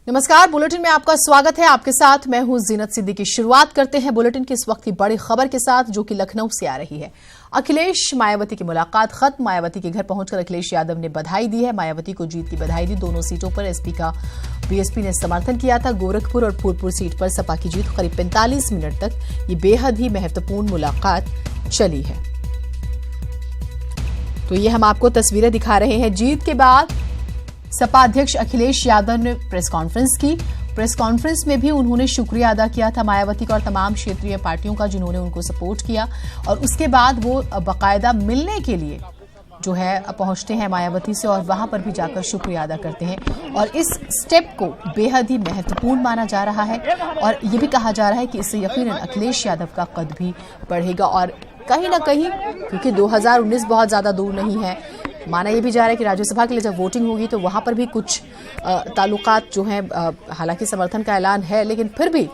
नमस्कार, बुलेटिन में आपका स्वागत है। आपके साथ मैं हूं जीनत सिद्दीकी। शुरुआत करते हैं बुलेटिन की इस वक्त की बड़ी खबर के साथ, जो कि लखनऊ से आ रही है। अखिलेश मायावती की मुलाकात खत्म। मायावती के घर पहुंचकर अखिलेश यादव ने बधाई दी है। मायावती को जीत की बधाई दी। दोनों सीटों पर एसपी का बीएसपी ने समर्थन किया था। गोरखपुर और फूलपुर सीट पर सपा की जीत। करीब 45 मिनट तक ये बेहद ही महत्वपूर्ण मुलाकात चली है। तो ये हम आपको तस्वीरें दिखा रहे हैं। जीत के बाद सपा अध्यक्ष अखिलेश यादव ने प्रेस कॉन्फ्रेंस की। प्रेस कॉन्फ्रेंस में भी उन्होंने शुक्रिया अदा किया था मायावती का और तमाम क्षेत्रीय पार्टियों का जिन्होंने उनको सपोर्ट किया। और उसके बाद वो बाकायदा मिलने के लिए जो है पहुंचते हैं मायावती से और वहां पर भी जाकर शुक्रिया अदा करते हैं। और इस स्टेप को बेहद ही महत्वपूर्ण माना जा रहा है और ये भी कहा जा रहा है कि इससे यकीनन अखिलेश यादव का कद भी बढ़ेगा। और कहीं ना कहीं, क्योंकि 2019 बहुत ज्यादा दूर नहीं है, माना यह भी जा रहा है कि राज्यसभा के लिए जब वोटिंग होगी तो वहां पर भी कुछ ताल्लुकात जो हैं, हालांकि समर्थन का ऐलान है, लेकिन फिर भी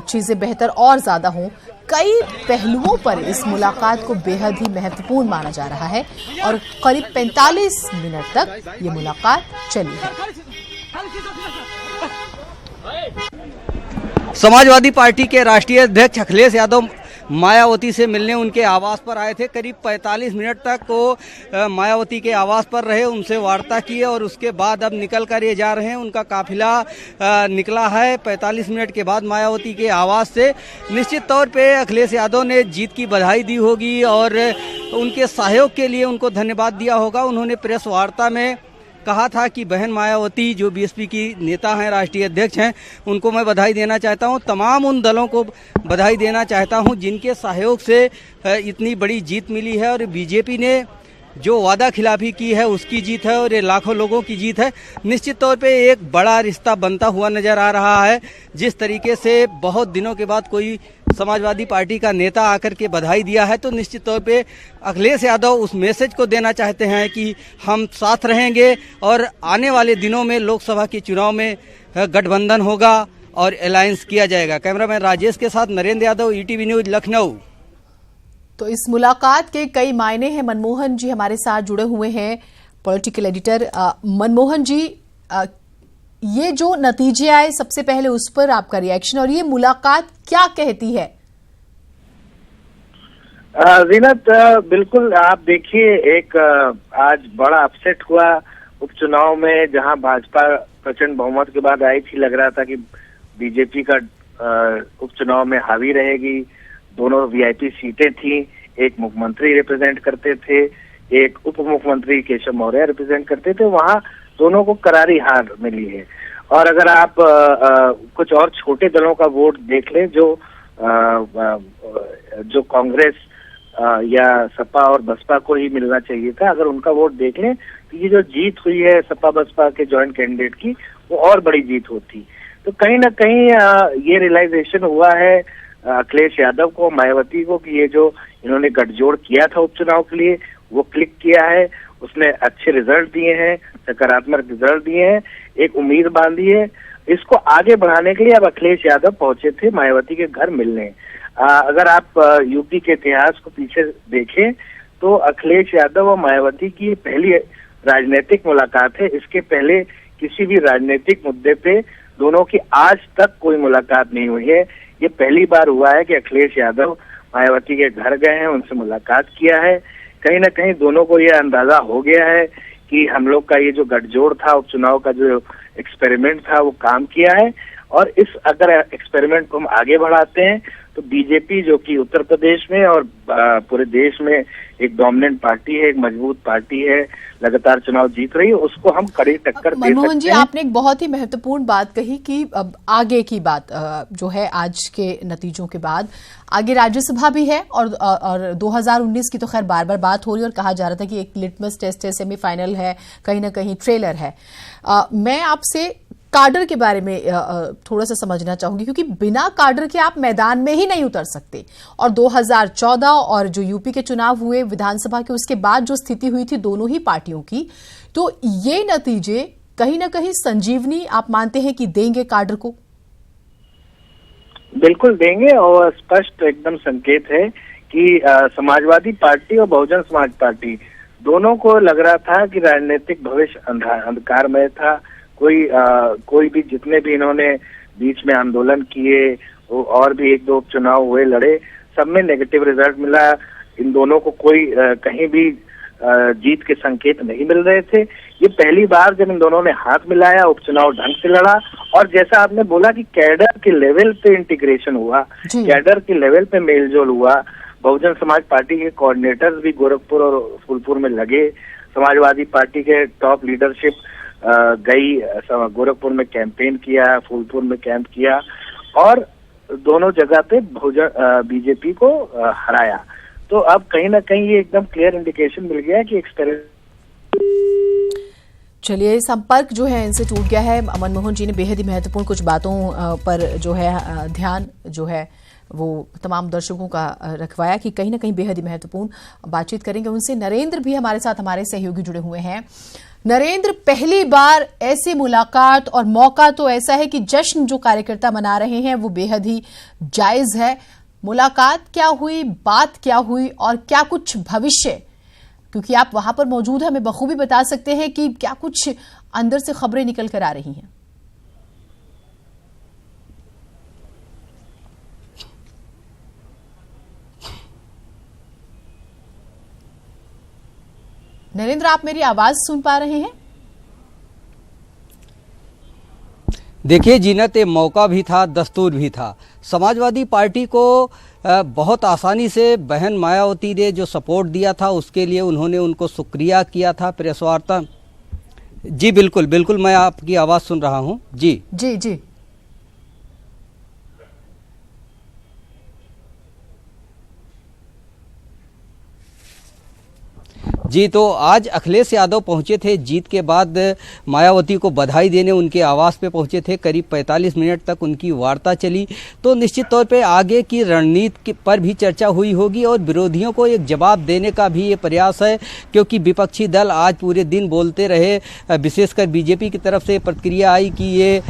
चीजें बेहतर और ज्यादा हों। कई पहलुओं पर इस मुलाकात को बेहद ही महत्वपूर्ण माना जा रहा है और करीब 45 मिनट तक ये मुलाकात चली है। समाजवादी पार्टी के राष्ट्रीय अध्यक्ष अखिलेश यादव मायावती से मिलने उनके आवास पर आए थे। करीब 45 मिनट तक वो मायावती के आवास पर रहे, उनसे वार्ता की और उसके बाद अब निकल कर ये जा रहे हैं। उनका काफिला निकला है 45 मिनट के बाद मायावती के आवास से। निश्चित तौर पे अखिलेश यादव ने जीत की बधाई दी होगी और उनके सहयोग के लिए उनको धन्यवाद दिया होगा। उन्होंने प्रेस वार्ता में कहा था कि बहन मायावती जो बीएसपी की नेता हैं, राष्ट्रीय अध्यक्ष हैं, उनको मैं बधाई देना चाहता हूं। तमाम उन दलों को बधाई देना चाहता हूं जिनके सहयोग से इतनी बड़ी जीत मिली है और बीजेपी ने जो वादा खिलाफी की है उसकी जीत है और ये लाखों लोगों की जीत है। निश्चित तौर पे एक बड़ा रिश्ता बनता हुआ नजर आ रहा है। जिस तरीके से बहुत दिनों के बाद कोई समाजवादी पार्टी का नेता आकर के बधाई दिया है, तो निश्चित तौर पे अखिलेश यादव उस मैसेज को देना चाहते हैं कि हम साथ रहेंगे और आने वाले दिनों में लोकसभा के चुनाव में गठबंधन होगा और अलायंस किया जाएगा। कैमरामैन राजेश के साथ नरेंद्र यादव, ईटीवी न्यूज, लखनऊ। तो इस मुलाकात के कई मायने हैं। मनमोहन जी हमारे साथ जुड़े हुए हैं, पॉलिटिकल एडिटर। मनमोहन जी, ये जो नतीजे आए, सबसे पहले उस पर आपका रिएक्शन और ये मुलाकात क्या कहती है? जीनत, बिल्कुल आप देखिए, एक आज बड़ा अपसेट हुआ उपचुनाव में, जहां भाजपा प्रचंड बहुमत के बाद आई थी। लग रहा था कि बीजेपी का उपचुनाव में हावी रहेगी। दोनों वीआईपी सीटें थी, एक मुख्यमंत्री रिप्रेजेंट करते थे, एक उप मुख्यमंत्री केशव मौर्य रिप्रेजेंट करते थे। वहां दोनों को करारी हार मिली है। और अगर आप कुछ और छोटे दलों का वोट देख लें, जो कांग्रेस या सपा और बसपा को ही मिलना चाहिए था, अगर उनका वोट देख लें तो ये जो जीत हुई है सपा बसपा के जॉइंट कैंडिडेट की, वो और बड़ी जीत होती। तो कहीं ना कहीं ये रियलाइजेशन हुआ है अखिलेश यादव को, मायावती को, कि ये जो इन्होंने गठजोड़ किया था उपचुनाव के लिए, वो क्लिक किया है। उसने अच्छे रिजल्ट दिए हैं, सकारात्मक रिजल्ट दिए हैं, एक उम्मीद बांधी है। इसको आगे बढ़ाने के लिए अब अखिलेश यादव पहुंचे थे मायावती के घर मिलने। अगर आप यूपी के इतिहास को पीछे देखें तो अखिलेश यादव और मायावती की पहली राजनीतिक मुलाकात है। इसके पहले किसी भी राजनीतिक मुद्दे पे दोनों की आज तक कोई मुलाकात नहीं हुई है। ये पहली बार हुआ है कि अखिलेश यादव मायावती के घर गए हैं, उनसे मुलाकात किया है। कहीं ना कहीं दोनों को यह अंदाजा हो गया है कि हम लोग का ये जो गठजोड़ था, उपचुनाव का जो एक्सपेरिमेंट था, वो काम किया है। और इस अगर एक्सपेरिमेंट को हम आगे बढ़ाते हैं तो बीजेपी, जो कि उत्तर प्रदेश में और पूरे देश में एक डोमिनेंट पार्टी है, एक मजबूत पार्टी है, लगातार चुनाव जीत रही है, उसको हम कड़ी टक्कर दे सकते हैं। मनमोहन जी, आपने एक बहुत ही महत्वपूर्ण बात कही कि अब आगे की बात जो है, आज के नतीजों के बाद आगे राज्यसभा भी है और 2019 की तो खैर बार बार बात हो रही है और कहा जा रहा था कि एक लिटमस टेस्ट है, सेमीफाइनल है, कहीं ना कहीं ट्रेलर है। मैं आपसे काडर के बारे में थोड़ा सा समझना चाहूंगी, क्योंकि बिना काडर के आप मैदान में ही नहीं उतर सकते। और 2014 और जो यूपी के चुनाव हुए विधानसभा के, उसके बाद जो स्थिति हुई थी दोनों ही पार्टियों की, तो ये नतीजे कहीं ना कहीं संजीवनी आप मानते हैं कि देंगे काडर को? बिल्कुल देंगे और स्पष्ट एकदम संकेत है कि समाजवादी पार्टी और बहुजन समाज पार्टी दोनों को लग रहा था कि राजनीतिक भविष्य अंधकारमय था, कोई भी जितने भी इन्होंने बीच में आंदोलन किए और भी एक दो उपचुनाव हुए लड़े, सब में नेगेटिव रिजल्ट मिला। इन दोनों को कोई कहीं भी जीत के संकेत नहीं मिल रहे थे। ये पहली बार जब इन दोनों ने हाथ मिलाया, उपचुनाव ढंग से लड़ा, और जैसा आपने बोला कि कैडर के लेवल पे इंटीग्रेशन हुआ, कैडर के लेवल पे मेलजोल हुआ। बहुजन समाज पार्टी के कोऑर्डिनेटर्स भी गोरखपुर और फूलपुर में लगे, समाजवादी पार्टी के टॉप लीडरशिप गई, गोरखपुर में कैंपेन किया, फूलपुर में कैंप किया, और दोनों जगह पे बीजेपी को हराया। तो अब कहीं ना कहीं ये एकदम क्लियर इंडिकेशन मिल गया है कि एक्सपेरिमेंट। चलिए, संपर्क जो है इनसे टूट गया है। मनमोहन जी ने बेहद ही महत्वपूर्ण कुछ बातों पर जो है ध्यान जो है वो तमाम दर्शकों का रखवाया कि कहीं ना कहीं बेहद ही महत्वपूर्ण बातचीत करेंगे उनसे। नरेंद्र भी हमारे साथ, हमारे सहयोगी जुड़े हुए हैं। नरेंद्र, पहली बार ऐसी मुलाकात और मौका तो ऐसा है कि जश्न जो कार्यकर्ता मना रहे हैं वो बेहद ही जायज है। मुलाकात क्या हुई, बात क्या हुई और क्या कुछ भविष्य, क्योंकि आप वहां पर मौजूद हैं, हमें बखूबी बता सकते हैं कि क्या कुछ अंदर से खबरें निकल कर आ रही हैं? नरेंद्र, आप मेरी आवाज सुन पा रहे हैं? देखिए जीनत, ये मौका भी था, दस्तूर भी था। समाजवादी पार्टी को बहुत आसानी से बहन मायावती ने जो सपोर्ट दिया था उसके लिए उन्होंने उनको शुक्रिया किया था प्रेस वार्ता। जी बिल्कुल बिल्कुल, मैं आपकी आवाज़ सुन रहा हूँ। जी जी जी जी, तो आज अखिलेश यादव पहुंचे थे, जीत के बाद मायावती को बधाई देने उनके आवास पे पहुंचे थे। करीब 45 मिनट तक उनकी वार्ता चली। तो निश्चित तौर पे आगे की रणनीति पर भी चर्चा हुई होगी और विरोधियों को एक जवाब देने का भी ये प्रयास है, क्योंकि विपक्षी दल आज पूरे दिन बोलते रहे। विशेषकर बीजेपी की तरफ से प्रतिक्रिया आई कि ये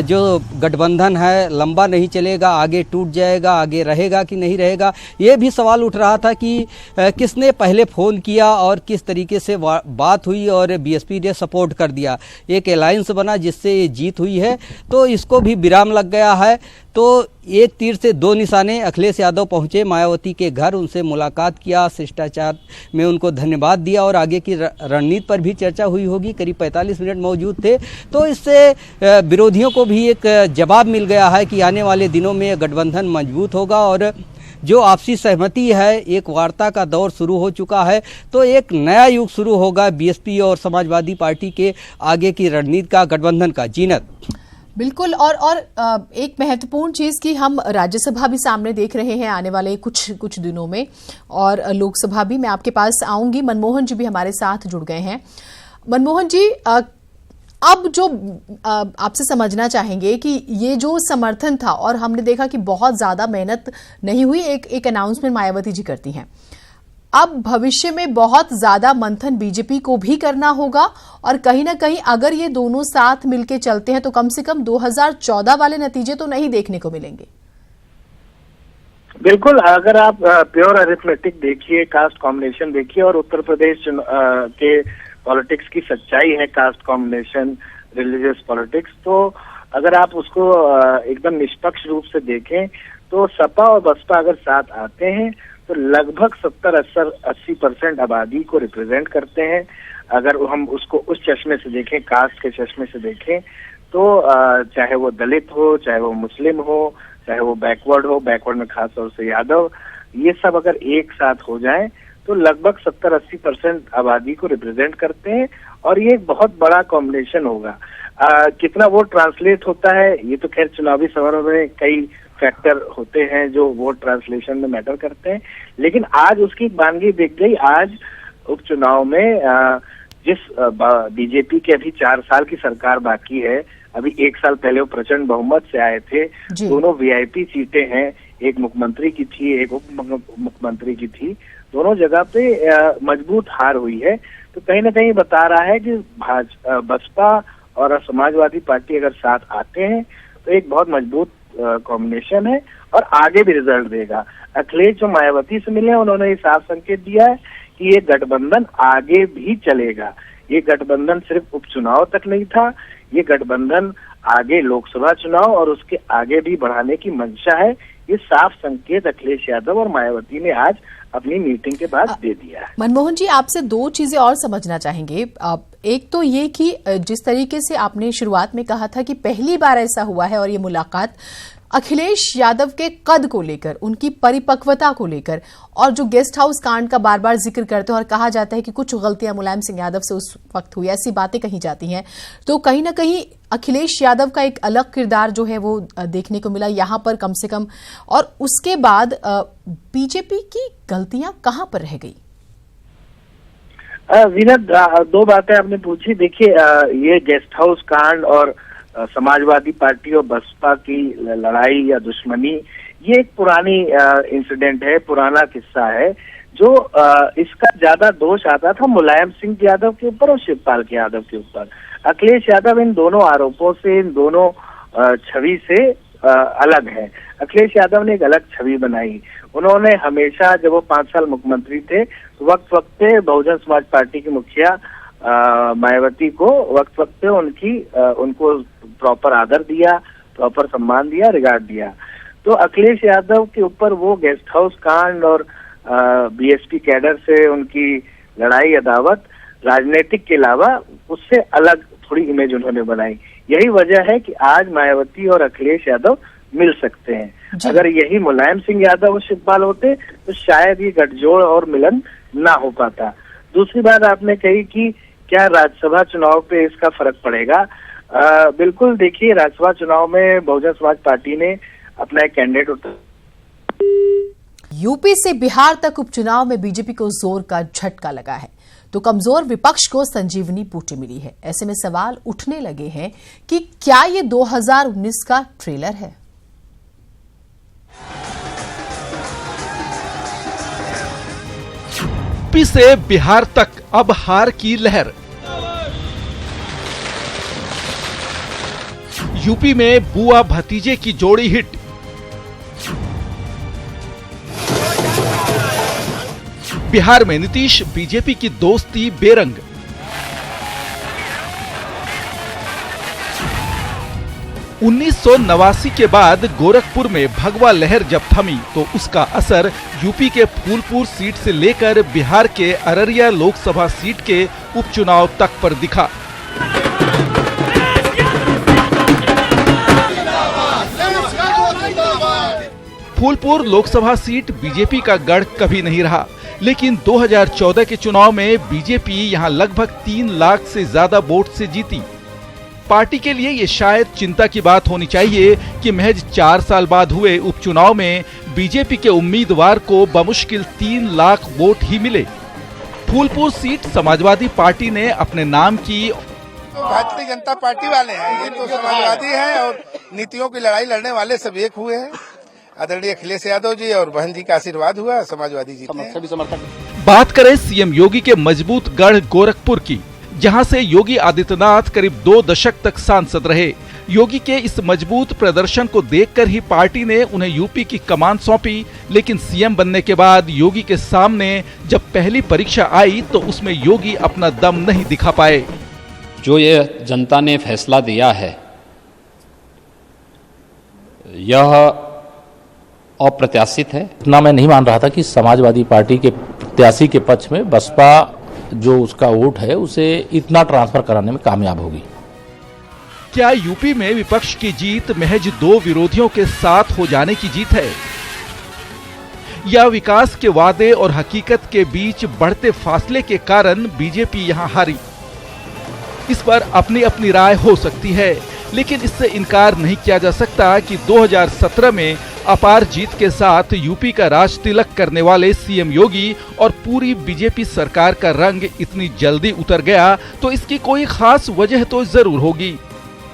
जो गठबंधन है लंबा नहीं चलेगा, आगे टूट जाएगा, आगे रहेगा कि नहीं रहेगा। ये भी सवाल उठ रहा था कि किसने पहले फ़ोन किया और किस तरीके से बात हुई, और बीएसपी ने सपोर्ट कर दिया। एक अलायंस बना जिससे ये जीत हुई है, तो इसको भी विराम लग गया है। तो एक तीर से दो निशाने। अखिलेश यादव पहुंचे मायावती के घर, उनसे मुलाकात किया, शिष्टाचार में उनको धन्यवाद दिया और आगे की रणनीति पर भी चर्चा हुई होगी। करीब 45 मिनट मौजूद थे। तो इससे विरोधियों को भी एक जवाब मिल गया है कि आने वाले दिनों में गठबंधन मजबूत होगा और जो आपसी सहमति है, एक वार्ता का दौर शुरू हो चुका है। तो एक नया युग शुरू होगा बीएसपी और समाजवादी पार्टी के आगे की रणनीति का, गठबंधन का। जीनत बिल्कुल। और एक महत्वपूर्ण चीज की हम राज्यसभा भी सामने देख रहे हैं आने वाले कुछ दिनों में, और लोकसभा भी। मैं आपके पास आऊंगी। मनमोहन जी भी हमारे साथ जुड़ गए हैं। मनमोहन जी, अब जो आपसे समझना चाहेंगे कि ये जो समर्थन था, और हमने देखा कि बहुत ज्यादा मेहनत नहीं हुई, एक अनाउंसमेंट मायावती जी करती हैं। अब भविष्य में बहुत ज्यादा मंथन बीजेपी को भी करना होगा, और कहीं ना कहीं अगर ये दोनों साथ मिलकर चलते हैं तो कम से कम 2014 वाले नतीजे तो नहीं देखने को मिलेंगे। बिल्कुल, अगर आप प्योर अरिथमेटिक देखिए, कास्ट कॉम्बिनेशन देखिए, और उत्तर प्रदेश के पॉलिटिक्स की सच्चाई है कास्ट कॉम्बिनेशन, रिलीजियस पॉलिटिक्स, तो अगर आप उसको एकदम निष्पक्ष रूप से देखें तो सपा और बसपा अगर साथ आते हैं तो लगभग 70-80% आबादी को रिप्रेजेंट करते हैं। अगर हम उसको उस चश्मे से देखें, कास्ट के चश्मे से देखें, तो चाहे वो दलित हो, चाहे वो मुस्लिम हो, चाहे वो बैकवर्ड में खास तौर से यादव, ये सब अगर एक साथ हो जाएं तो लगभग 70-80% आबादी को रिप्रेजेंट करते हैं, और ये एक बहुत बड़ा कॉम्बिनेशन होगा। कितना वोट ट्रांसलेट होता है, ये तो खैर चुनावी समरों में कई फैक्टर होते हैं जो वोट ट्रांसलेशन में मैटर करते हैं, लेकिन आज उसकी बानगी दिख गई। आज उपचुनाव में जिस बीजेपी के अभी 4 साल की सरकार बाकी है, अभी 1 साल पहले वो प्रचंड बहुमत से आए थे। दोनों वीआईपी सीटें हैं, एक मुख्यमंत्री की थी, एक उप मुख्यमंत्री की थी। दोनों जगह पे मजबूत हार हुई है। तो कहीं ना कहीं बता रहा है कि बसपा और समाजवादी पार्टी अगर साथ आते हैं तो एक बहुत मजबूत कॉम्बिनेशन है और आगे भी रिजल्ट देगा। अखिलेश जो मायावती से मिले, उन्होंने ये साफ संकेत दिया है कि ये गठबंधन आगे भी चलेगा। ये गठबंधन सिर्फ उपचुनाव तक नहीं था, ये गठबंधन आगे लोकसभा चुनाव और उसके आगे भी बढ़ाने की मंशा है। ये साफ संकेत अखिलेश यादव और मायावती ने आज अपनी मीटिंग के बाद दे दिया है। मनमोहन जी, आपसे दो चीजें और समझना चाहेंगे। एक तो ये कि जिस तरीके से आपने शुरुआत में कहा था कि पहली बार ऐसा हुआ है और ये मुलाकात अखिलेश यादव के कद को लेकर, उनकी परिपक्वता को लेकर, और जो गेस्ट हाउस कांड का बार बार जिक्र करते हैं और कहा जाता है कि कुछ गलतियां मुलायम सिंह यादव से उस वक्त हुई, ऐसी बातें कही जाती हैं, तो कहीं ना कहीं अखिलेश यादव का एक अलग किरदार जो है वो देखने को मिला यहां पर कम से कम। और उसके बाद बीजेपी की गलतियां कहां पर रह गई? वीना, दो बातें आपने पूछी। देखिए, ये गेस्ट हाउस कांड और समाजवादी पार्टी और बसपा की लड़ाई या दुश्मनी, ये एक पुरानी इंसिडेंट है, पुराना किस्सा है, जो इसका ज्यादा दोष आता था मुलायम सिंह यादव के ऊपर और शिवपाल के यादव के ऊपर। अखिलेश यादव इन दोनों आरोपों से, इन दोनों छवि से अलग है। अखिलेश यादव ने एक अलग छवि बनाई। उन्होंने हमेशा, जब वो 5 साल मुख्यमंत्री थे, तो वक्त वक्त पे बहुजन समाज पार्टी की मुखिया मायावती को वक्त वक्त पे उनको प्रॉपर आदर दिया, प्रॉपर सम्मान दिया, रिगार्ड दिया। तो अखिलेश यादव के ऊपर वो गेस्ट हाउस कांड और बीएसपी कैडर से उनकी लड़ाई अदावत, राजनीतिक के अलावा उससे अलग थोड़ी इमेज उन्होंने बनाई। यही वजह है कि आज मायावती और अखिलेश यादव मिल सकते हैं। अगर यही मुलायम सिंह यादव और शिवपाल होते तो शायद ये गठजोड़ और मिलन ना हो पाता। दूसरी बात आपने कही कि क्या राज्यसभा चुनाव पे इसका फर्क पड़ेगा? बिल्कुल। देखिए, राज्यसभा चुनाव में बहुजन समाज पार्टी ने अपना एक कैंडिडेट यूपी से बिहार तक उपचुनाव में बीजेपी को जोर का झटका लगा है, तो कमजोर विपक्ष को संजीवनी बूटी मिली है। ऐसे में सवाल उठने लगे हैं कि क्या ये 2019 का ट्रेलर है? यूपी से बिहार तक अब हार की लहर। यूपी में बुआ भतीजे की जोड़ी हिट। बिहार में नीतीश बीजेपी की दोस्ती बेरंग। $1989 के बाद गोरखपुर में भगवा लहर जब थमी तो उसका असर यूपी के फूलपुर सीट से लेकर बिहार के अररिया लोकसभा सीट के उपचुनाव तक पर दिखा। फूलपुर लोकसभा सीट बीजेपी का गढ़ कभी नहीं रहा, लेकिन 2014 के चुनाव में बीजेपी यहां लगभग 3 लाख से ज्यादा वोट से जीती। पार्टी के लिए ये शायद चिंता की बात होनी चाहिए कि महज 4 साल बाद हुए उपचुनाव में बीजेपी के उम्मीदवार को बमुश्किल 3 लाख वोट ही मिले। फूलपुर सीट समाजवादी पार्टी ने अपने नाम की। तो भारतीय जनता पार्टी वाले हैं, ये तो समाजवादी हैं और नीतियों की लड़ाई लड़ने वाले सब एक हुए हैं। आदरणीय अखिलेश यादव जी और बहन जी का आशीर्वाद हुआ, समाजवादी जी सभी समर्थक। बात करें सीएम योगी के मजबूत गढ़ गोरखपुर की, जहां से योगी आदित्यनाथ करीब 2 दशक तक सांसद रहे। योगी के इस मजबूत प्रदर्शन को देखकर ही पार्टी ने उन्हें यूपी की कमान सौंपी, लेकिन सीएम बनने के बाद योगी के सामने जब पहली परीक्षा आई तो उसमें योगी अपना दम नहीं दिखा पाए। जो ये जनता ने फैसला दिया है यह अप्रत्याशित है। इतना मैं नहीं मान रहा था कि समाजवादी पार्टी के प्रत्याशी के पक्ष में बसपा जो उसका वोट है उसे इतना ट्रांसफर कराने में कामयाब होगी। क्या यूपी में विपक्ष की जीत महज 2 विरोधियों के साथ हो जाने की जीत है, या विकास के वादे और हकीकत के बीच बढ़ते फासले के कारण बीजेपी यहां हारी? इस पर अपनी अपनी राय हो सकती है, लेकिन इससे इनकार नहीं किया जा सकता कि 2017 में अपार जीत के साथ यूपी का राज तिलक करने वाले सीएम योगी और पूरी बीजेपी सरकार का रंग इतनी जल्दी उतर गया तो इसकी कोई खास वजह तो जरूर होगी।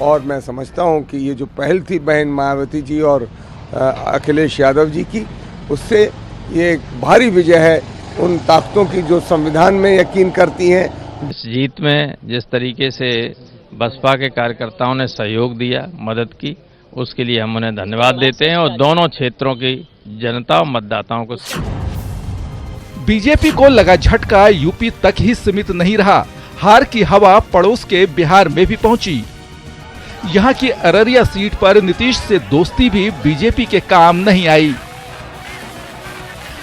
और मैं समझता हूं कि ये जो पहल थी बहन मायावती जी और अखिलेश यादव जी की, उससे ये एक भारी विजय है उन ताकतों की जो संविधान में यकीन करती हैं। इस जीत में जिस तरीके से बसपा के कार्यकर्ताओं ने सहयोग दिया, मदद की, उसके लिए हम उन्हें धन्यवाद देते हैं और दोनों क्षेत्रों की जनता और मतदाताओं को। बीजेपी को लगा झटका यूपी तक ही सीमित नहीं रहा, हार की हवा पड़ोस के बिहार में भी पहुंची। यहाँ की अररिया सीट पर नीतीश से दोस्ती भी बीजेपी के काम नहीं आई।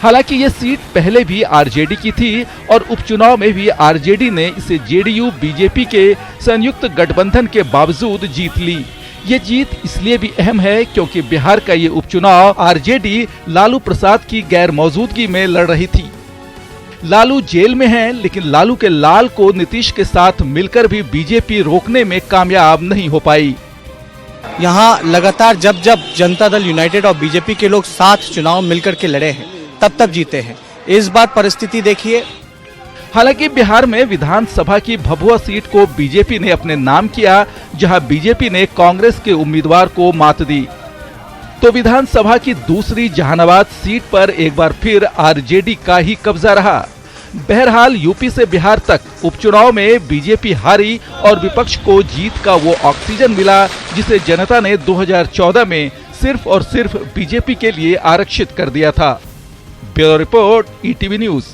हालांकि ये सीट पहले भी आरजेडी की थी और उपचुनाव में भी आरजेडी ने इसे जेडीयू बीजेपी के संयुक्त गठबंधन के बावजूद जीत ली। ये जीत इसलिए भी अहम है क्योंकि बिहार का ये उपचुनाव आरजेडी लालू प्रसाद की गैर मौजूदगी में लड़ रही थी। लालू जेल में हैं, लेकिन लालू के लाल को नीतीश के साथ मिलकर भी बीजेपी रोकने में कामयाब नहीं हो पाई। यहाँ लगातार जब जनता दल यूनाइटेड और बीजेपी के लोग साथ चुनाव मिलकर के लड़े हैं तब जीते हैं। इस बार परिस्थिति देखिए। हालांकि बिहार में विधानसभा की भभुआ सीट को बीजेपी ने अपने नाम किया, जहां बीजेपी ने कांग्रेस के उम्मीदवार को मात दी। तो विधानसभा की दूसरी जहानाबाद सीट पर एक बार फिर आरजेडी का ही कब्जा रहा। बहरहाल यूपी से बिहार तक उपचुनाव में बीजेपी हारी और विपक्ष को जीत का वो ऑक्सीजन मिला जिसे जनता ने 2014 में सिर्फ और सिर्फ बीजेपी के लिए आरक्षित कर दिया था। Bureau report, ETV news.